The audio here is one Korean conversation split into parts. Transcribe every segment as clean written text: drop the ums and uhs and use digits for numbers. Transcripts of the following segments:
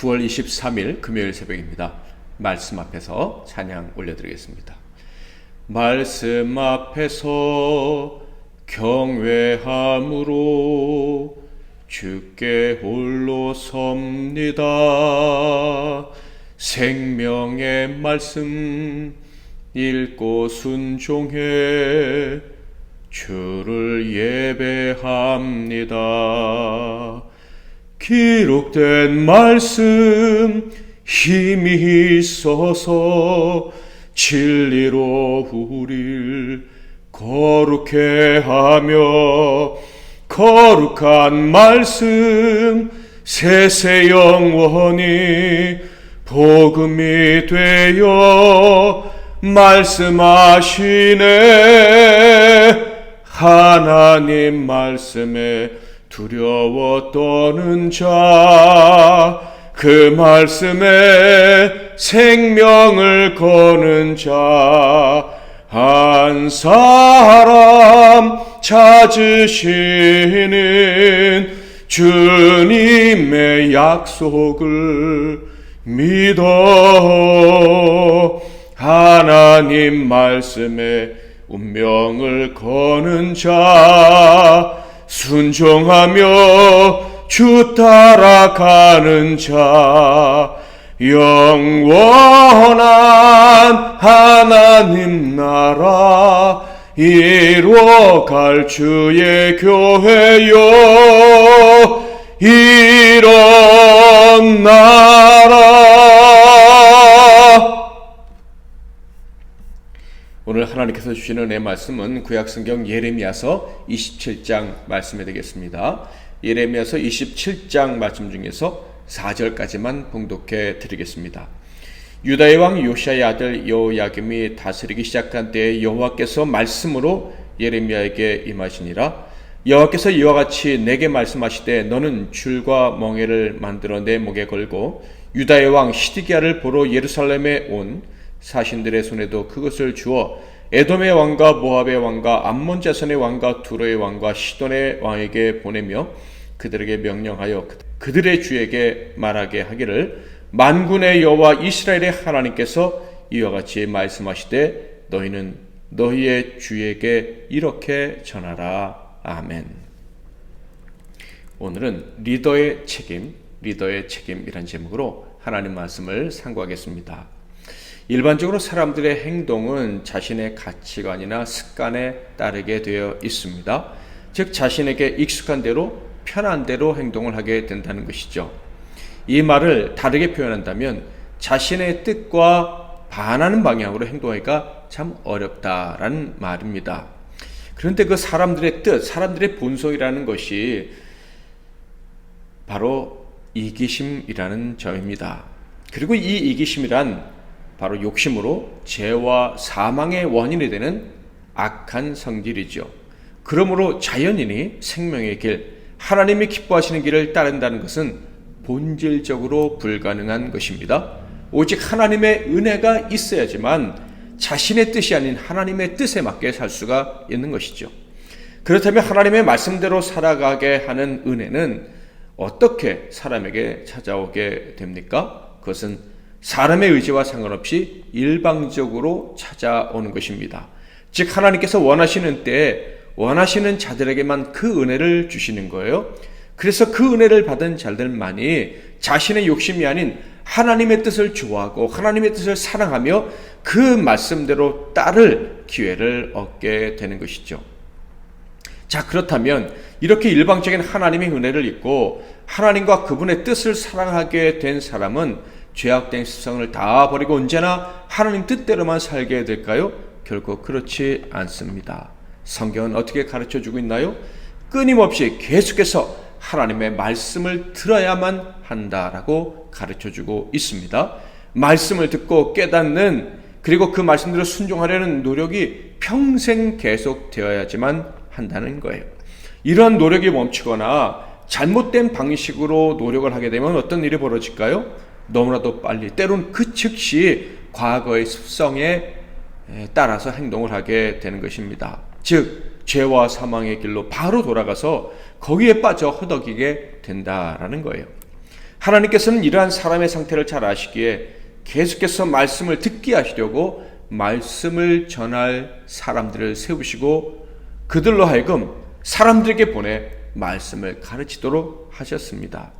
9월 23일 금요일 새벽입니다. 말씀 앞에서 찬양 올려드리겠습니다. 말씀 앞에서 경외함으로 주께 홀로 섭니다. 생명의 말씀 읽고 순종해 주를 예배합니다. 기록된 말씀 힘이 있어서 진리로 우릴 거룩해 하며 거룩한 말씀 세세 영원히 복음이 되어 말씀하시네. 하나님 말씀에 두려워 떠는 자, 그 말씀에 생명을 거는 자, 한 사람 찾으시는 주님의 약속을 믿어. 하나님 말씀에 운명을 거는 자, 순종하며 주 따라가는 자, 영원한 하나님 나라 이루어갈 주의 교회요. 이런 나라. 오늘 하나님께서 주시는 은혜의 말씀은 구약성경 예레미야서 27장 말씀이 되겠습니다. 예레미야서 27장 말씀 중에서 4절까지만 봉독해 드리겠습니다. 유다의 왕 요시야의 아들 여호야김이 다스리기 시작한 때에 여호와께서 말씀으로 예레미야에게 임하시니라. 여호와께서 이와 같이 내게 말씀하시되 너는 줄과 멍에를 만들어 내 목에 걸고 유다의 왕 시드기야를 보러 예루살렘에 온 사신들의 손에도 그것을 주어 에돔의 왕과 모압의 왕과 암몬 자손의 왕과 두로의 왕과 시돈의 왕에게 보내며 그들에게 명령하여 그들의 주에게 말하게 하기를 만군의 여호와 이스라엘의 하나님께서 이와 같이 말씀하시되 너희는 너희의 주에게 이렇게 전하라. 아멘. 오늘은 리더의 책임이란 제목으로 하나님 말씀을 상고하겠습니다. 일반적으로 사람들의 행동은 자신의 가치관이나 습관에 따르게 되어 있습니다. 즉 자신에게 익숙한 대로 편한 대로 행동을 하게 된다는 것이죠. 이 말을 다르게 표현한다면 자신의 뜻과 반하는 방향으로 행동하기가 참 어렵다라는 말입니다. 그런데 그 사람들의 뜻, 사람들의 본성이라는 것이 바로 이기심이라는 점입니다. 그리고 이 이기심이란 바로 욕심으로 죄와 사망의 원인이 되는 악한 성질이죠. 그러므로 자연인이 생명의 길, 하나님이 기뻐하시는 길을 따른다는 것은 본질적으로 불가능한 것입니다. 오직 하나님의 은혜가 있어야지만 자신의 뜻이 아닌 하나님의 뜻에 맞게 살 수가 있는 것이죠. 그렇다면 하나님의 말씀대로 살아가게 하는 은혜는 어떻게 사람에게 찾아오게 됩니까? 그것은 사람의 의지와 상관없이 일방적으로 찾아오는 것입니다. 즉 하나님께서 원하시는 때에 원하시는 자들에게만 그 은혜를 주시는 거예요. 그래서 그 은혜를 받은 자들만이 자신의 욕심이 아닌 하나님의 뜻을 좋아하고 하나님의 뜻을 사랑하며 그 말씀대로 따를 기회를 얻게 되는 것이죠. 자, 그렇다면 이렇게 일방적인 하나님의 은혜를 잊고 하나님과 그분의 뜻을 사랑하게 된 사람은 죄악된 습성을 다 버리고 언제나 하나님 뜻대로만 살게 될까요? 결코 그렇지 않습니다. 성경은 어떻게 가르쳐주고 있나요? 끊임없이 계속해서 하나님의 말씀을 들어야만 한다라고 가르쳐주고 있습니다. 말씀을 듣고 깨닫는, 그리고 그 말씀대로 순종하려는 노력이 평생 계속되어야지만 한다는 거예요. 이러한 노력이 멈추거나 잘못된 방식으로 노력을 하게 되면 어떤 일이 벌어질까요? 너무나도 빨리, 때로는 그 즉시 과거의 습성에 따라서 행동을 하게 되는 것입니다. 즉 죄와 사망의 길로 바로 돌아가서 거기에 빠져 허덕이게 된다라는 거예요. 하나님께서는 이러한 사람의 상태를 잘 아시기에 계속해서 말씀을 듣게 하시려고 말씀을 전할 사람들을 세우시고 그들로 하여금 사람들에게 보내 말씀을 가르치도록 하셨습니다.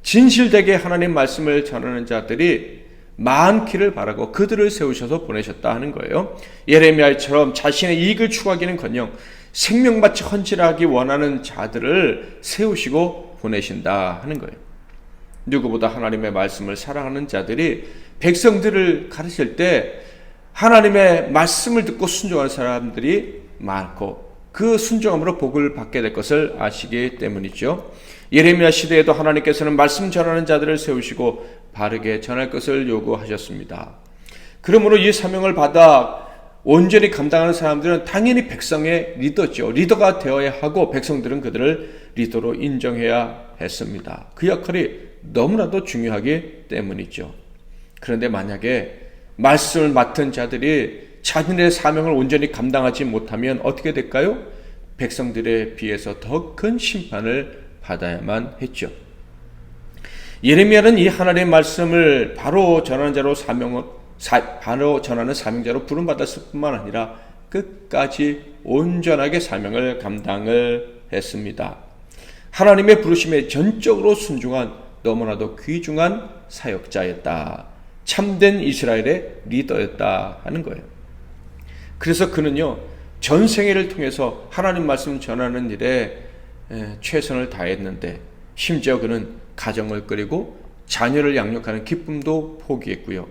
진실되게 하나님 말씀을 전하는 자들이 많기를 바라고 그들을 세우셔서 보내셨다 하는 거예요. 예레미야처럼 자신의 이익을 추구하기는커녕 생명같이 헌신하기 원하는 자들을 세우시고 보내신다 하는 거예요. 누구보다 하나님의 말씀을 사랑하는 자들이 백성들을 가르칠 때 하나님의 말씀을 듣고 순종하는 사람들이 많고 그 순종함으로 복을 받게 될 것을 아시기 때문이죠. 예레미야 시대에도 하나님께서는 말씀 전하는 자들을 세우시고 바르게 전할 것을 요구하셨습니다. 그러므로 이 사명을 받아 온전히 감당하는 사람들은 당연히 백성의 리더죠. 리더가 되어야 하고 백성들은 그들을 리더로 인정해야 했습니다. 그 역할이 너무나도 중요하기 때문이죠. 그런데 만약에 말씀을 맡은 자들이 자신의 사명을 온전히 감당하지 못하면 어떻게 될까요? 백성들에 비해서 더 큰 심판을 받아야만 했죠. 예레미야는 이 하나님의 말씀을 바로 전하는 사명자로 부름받았을 뿐만 아니라 끝까지 온전하게 사명을 감당을 했습니다. 하나님의 부르심에 전적으로 순종한 너무나도 귀중한 사역자였다. 참된 이스라엘의 리더였다 하는 거예요. 그래서 그는요, 전생애를 통해서 하나님 말씀을 전하는 일에 최선을 다했는데 심지어 그는 가정을 꾸리고 자녀를 양육하는 기쁨도 포기했고요.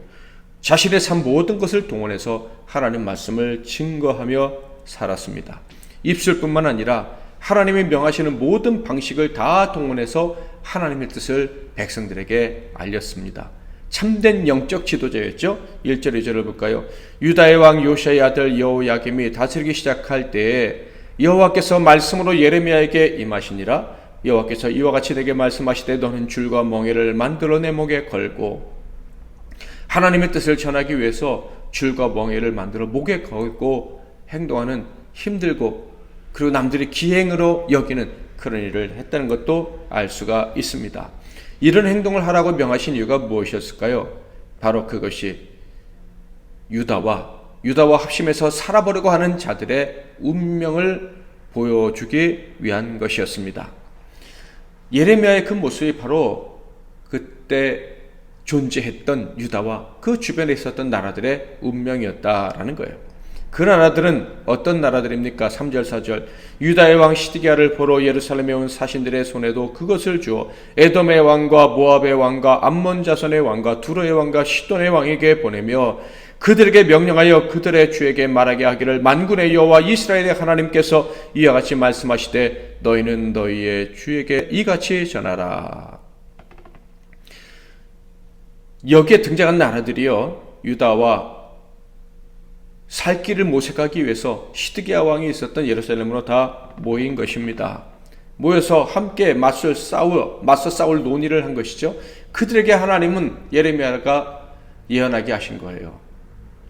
자신의 삶 모든 것을 동원해서 하나님 말씀을 증거하며 살았습니다. 입술뿐만 아니라 하나님이 명하시는 모든 방식을 다 동원해서 하나님의 뜻을 백성들에게 알렸습니다. 참된 영적 지도자였죠. 1절 2절을 볼까요? 유다의 왕 요시아의 아들 여호야김이 다스리기 시작할 때에 여호와께서 말씀으로 예레미야에게 임하시니라. 여호와께서 이와 같이 내게 말씀하시되 너는 줄과 멍에를 만들어 내 목에 걸고, 하나님의 뜻을 전하기 위해서 줄과 멍에를 만들어 목에 걸고 행동하는 힘들고 그리고 남들이 기행으로 여기는 그런 일을 했다는 것도 알 수가 있습니다. 이런 행동을 하라고 명하신 이유가 무엇이었을까요? 바로 그것이 유다와 합심해서 살아보려고 하는 자들의 운명을 보여주기 위한 것이었습니다. 예레미야의 그 모습이 바로 그때 존재했던 유다와 그 주변에 있었던 나라들의 운명이었다라는 거예요. 그 나라들은 어떤 나라들입니까? 3절 4절 유다의 왕 시드기야를 보러 예루살렘에 온 사신들의 손에도 그것을 주어 에돔의 왕과 모압의 왕과 암몬 자손의 왕과 두로의 왕과 시돈의 왕에게 보내며 그들에게 명령하여 그들의 주에게 말하게 하기를 만군의 여호와 이스라엘의 하나님께서 이와 같이 말씀하시되 너희는 너희의 주에게 이같이 전하라. 여기에 등장한 나라들이요, 유다와 살 길을 모색하기 위해서 시드기야 왕이 있었던 예루살렘으로 다 모인 것입니다. 모여서 함께 맞서 싸울 논의를 한 것이죠. 그들에게 하나님은 예레미야가 예언하게 하신 거예요.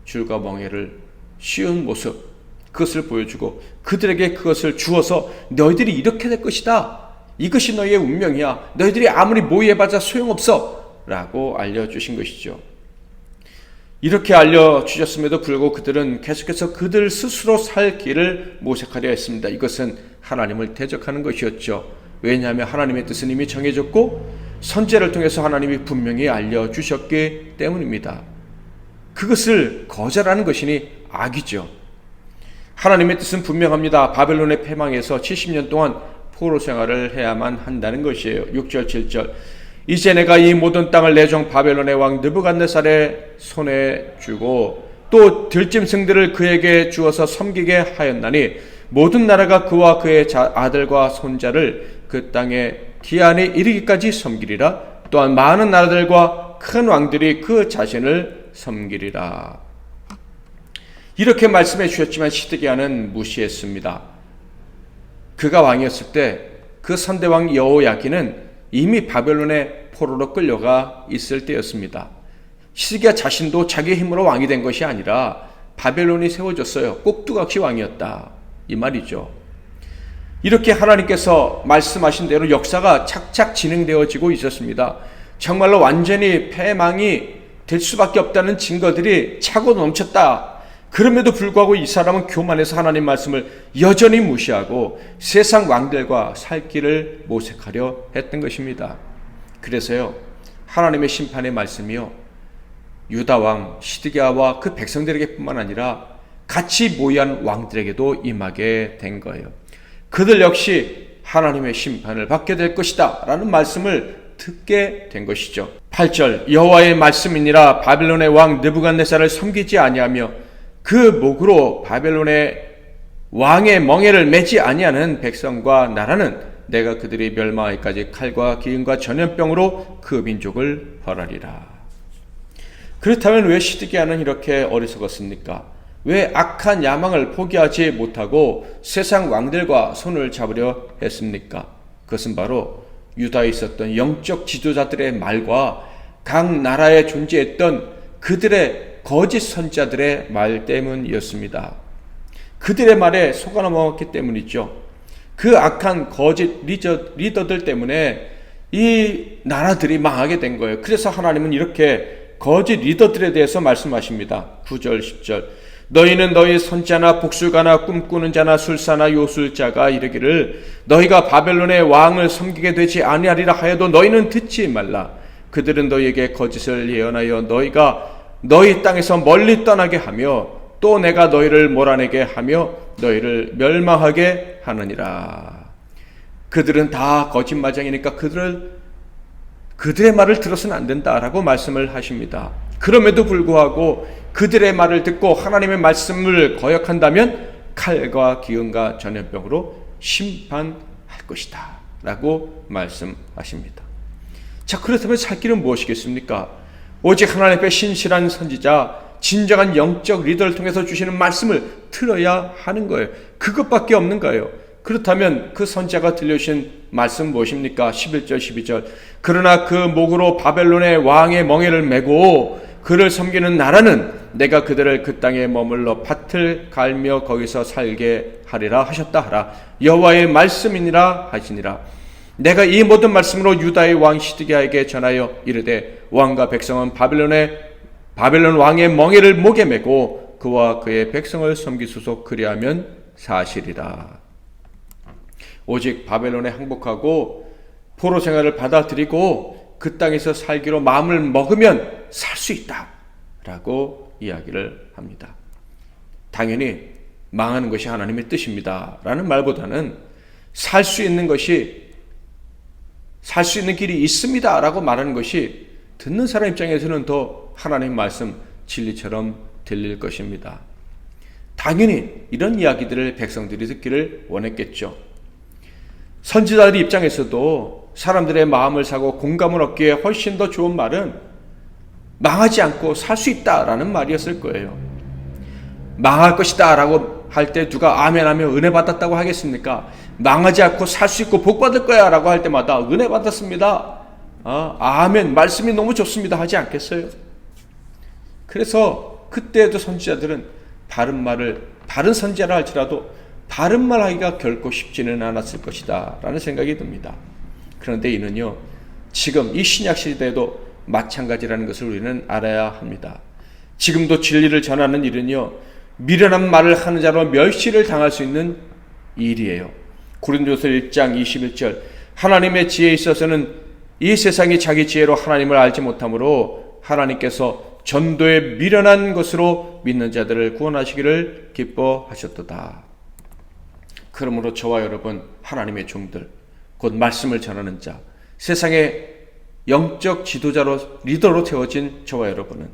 줄과 멍에를 씌운 모습, 그것을 보여주고 그들에게 그것을 주어서 너희들이 이렇게 될 것이다. 이것이 너희의 운명이야. 너희들이 아무리 모의해봤자 소용없어. 라고 알려주신 것이죠. 이렇게 알려주셨음에도 불구하고 그들은 계속해서 그들 스스로 살 길을 모색하려 했습니다. 이것은 하나님을 대적하는 것이었죠. 왜냐하면 하나님의 뜻은 이미 정해졌고 선지자를 통해서 하나님이 분명히 알려주셨기 때문입니다. 그것을 거절하는 것이니 악이죠. 하나님의 뜻은 분명합니다. 바벨론의 패망에서 70년 동안 포로 생활을 해야만 한다는 것이에요. 6절 7절 이제 내가 이 모든 땅을 내 종 바벨론의 왕 느부갓네살의 손에 주고 또 들짐승들을 그에게 주어서 섬기게 하였나니 모든 나라가 그와 그의 아들과 손자를 그 땅에 기한에 이르기까지 섬기리라. 또한 많은 나라들과 큰 왕들이 그 자신을 섬기리라. 이렇게 말씀해 주셨지만 시드기야는 무시했습니다. 그가 왕이었을 때 그 선대왕 여호야긴은 이미 바벨론의 포로로 끌려가 있을 때였습니다. 시드기야 자신도 자기의 힘으로 왕이 된 것이 아니라 바벨론이 세워졌어요. 꼭두각시 왕이었다, 이 말이죠. 이렇게 하나님께서 말씀하신 대로 역사가 착착 진행되어지고 있었습니다. 정말로 완전히 패망이 될 수밖에 없다는 증거들이 차고 넘쳤다. 그럼에도 불구하고 이 사람은 교만해서 하나님 말씀을 여전히 무시하고 세상 왕들과 살 길을 모색하려 했던 것입니다. 그래서요, 하나님의 심판의 말씀이요, 유다 왕 시드기야와 그 백성들에게 뿐만 아니라 같이 모의한 왕들에게도 임하게 된 거예요. 그들 역시 하나님의 심판을 받게 될 것이다 라는 말씀을 듣게 된 것이죠. 8절, 여호와의 말씀이니라 바벨론의 왕 느부갓네살을 섬기지 아니하며 그 목으로 바벨론의 왕의 멍에를 매지 아니하는 백성과 나라는 내가 그들이 멸망하기까지 칼과 기근과 전염병으로 그 민족을 벌하리라. 그렇다면 왜 시드기야는 이렇게 어리석었습니까? 왜 악한 야망을 포기하지 못하고 세상 왕들과 손을 잡으려 했습니까? 그것은 바로 유다에 있었던 영적 지도자들의 말과 각 나라에 존재했던 그들의 거짓 선지자들의 말 때문이었습니다. 그들의 말에 속아 넘어갔기 때문이죠. 그 악한 거짓 리더들 때문에 이 나라들이 망하게 된 거예요. 그래서 하나님은 이렇게 거짓 리더들에 대해서 말씀하십니다. 9절 10절, 너희는 너희 선자나 복술가나 꿈꾸는 자나 술사나 요술자가 이르기를 너희가 바벨론의 왕을 섬기게 되지 아니하리라 하여도 너희는 듣지 말라. 그들은 너희에게 거짓을 예언하여 너희가 너희 땅에서 멀리 떠나게 하며 또 내가 너희를 몰아내게 하며 너희를 멸망하게 하느니라. 그들은 다 거짓말쟁이니까 그들의 말을 들어서는 안 된다라고 말씀을 하십니다. 그럼에도 불구하고 그들의 말을 듣고 하나님의 말씀을 거역한다면 칼과 기근과 전염병으로 심판할 것이다 라고 말씀하십니다. 자, 그렇다면 살 길은 무엇이겠습니까? 오직 하나님 앞에 신실한 선지자, 진정한 영적 리더를 통해서 주시는 말씀을 들어야 하는 거예요. 그것밖에 없는 거예요. 그렇다면 그 선지자가 들려주신 말씀 무엇입니까? 11절 12절, 그러나 그 목으로 바벨론의 왕의 멍에를 메고 그를 섬기는 나라는 내가 그들을 그 땅에 머물러 밭을 갈며 거기서 살게 하리라 하셨다 하라. 여호와의 말씀이니라 하시니라. 내가 이 모든 말씀으로 유다의 왕 시드기야에게 전하여 이르되 왕과 백성은 바벨론 왕의 멍에를 목에 메고 그와 그의 백성을 섬기소서. 그리하면 사실이라. 오직 바벨론에 항복하고 포로 생활을 받아들이고 그 땅에서 살기로 마음을 먹으면 살 수 있다 라고 이야기를 합니다. 당연히 망하는 것이 하나님의 뜻입니다 라는 말보다는 살 수 있는 길이 있습니다 라고 말하는 것이 듣는 사람 입장에서는 더 하나님의 말씀 진리처럼 들릴 것입니다. 당연히 이런 이야기들을 백성들이 듣기를 원했겠죠. 선지자들 입장에서도 사람들의 마음을 사고 공감을 얻기에 훨씬 더 좋은 말은 망하지 않고 살 수 있다라는 말이었을 거예요. 망할 것이다 라고 할 때 누가 아멘하며 은혜 받았다고 하겠습니까? 망하지 않고 살 수 있고 복 받을 거야 라고 할 때마다 은혜 받았습니다, 아멘, 말씀이 너무 좋습니다 하지 않겠어요? 그래서 그때에도 선지자들은 바른 선지자라 할지라도 바른 말 하기가 결코 쉽지는 않았을 것이다 라는 생각이 듭니다. 그런데 이는요, 지금 이 신약 시대에도 마찬가지라는 것을 우리는 알아야 합니다. 지금도 진리를 전하는 일은요, 미련한 말을 하는 자로 멸시를 당할 수 있는 일이에요. 고린도서 1장 21절, 하나님의 지혜에 있어서는 이 세상이 자기 지혜로 하나님을 알지 못하므로 하나님께서 전도에 미련한 것으로 믿는 자들을 구원하시기를 기뻐하셨도다. 그러므로 저와 여러분, 하나님의 종들, 곧 말씀을 전하는 자, 세상의 영적 지도자로, 리더로 세워진 저와 여러분은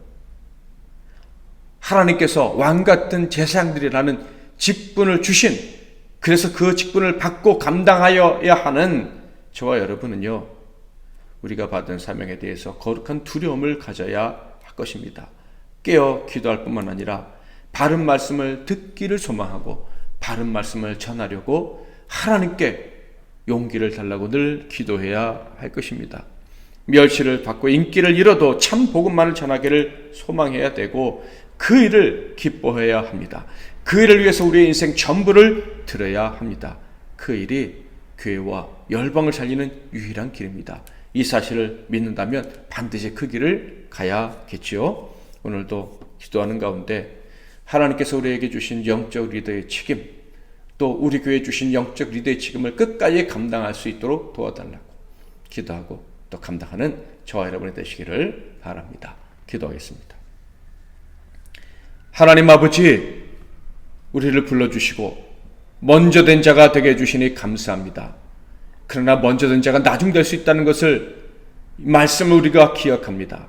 하나님께서 왕같은 제사장들이라는 직분을 주신, 그래서 그 직분을 받고 감당하여야 하는 저와 여러분은요, 우리가 받은 사명에 대해서 거룩한 두려움을 가져야 할 것입니다. 깨어 기도할 뿐만 아니라 바른 말씀을 듣기를 소망하고 바른 말씀을 전하려고 하나님께 용기를 달라고 늘 기도해야 할 것입니다. 멸시를 받고 인기를 잃어도 참 복음만을 전하기를 소망해야 되고 그 일을 기뻐해야 합니다. 그 일을 위해서 우리의 인생 전부를 들어야 합니다. 그 일이 교회와 열방을 살리는 유일한 길입니다. 이 사실을 믿는다면 반드시 그 길을 가야겠지요. 오늘도 기도하는 가운데 하나님께서 우리에게 주신 영적 리더의 책임, 또 우리 교회에 주신 영적 리더의 책임을 끝까지 감당할 수 있도록 도와달라고 기도하고 또 감당하는 저와 여러분이 되시기를 바랍니다. 기도하겠습니다. 하나님 아버지, 우리를 불러주시고 먼저 된 자가 되게 해주시니 감사합니다. 그러나 먼저 된 자가 나중될 수 있다는 것을 말씀을 우리가 기억합니다.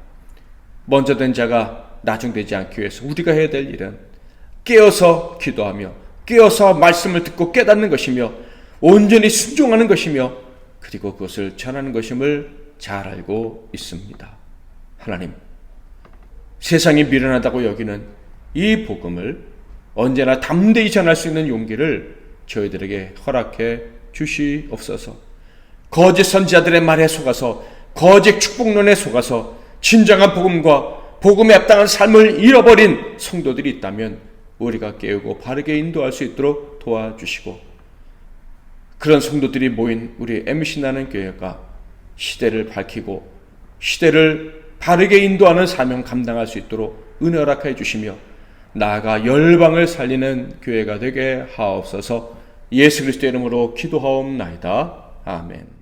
먼저 된 자가 나중되지 않기 위해서 우리가 해야 될 일은 깨어서 기도하며 깨어서 말씀을 듣고 깨닫는 것이며 온전히 순종하는 것이며 그리고 그것을 전하는 것임을 잘 알고 있습니다. 하나님, 세상이 미련하다고 여기는 이 복음을 언제나 담대히 전할 수 있는 용기를 저희들에게 허락해 주시옵소서. 거짓 선지자들의 말에 속아서 거짓 축복론에 속아서 진정한 복음과 복음에 합당한 삶을 잃어버린 성도들이 있다면 우리가 깨우고 바르게 인도할 수 있도록 도와주시고, 그런 성도들이 모인 우리 MC나는 교회가 시대를 밝히고 시대를 바르게 인도하는 사명 감당할 수 있도록 은혜 허락해 주시며 나아가 열방을 살리는 교회가 되게 하옵소서. 예수 그리스도의 이름으로 기도하옵나이다. 아멘.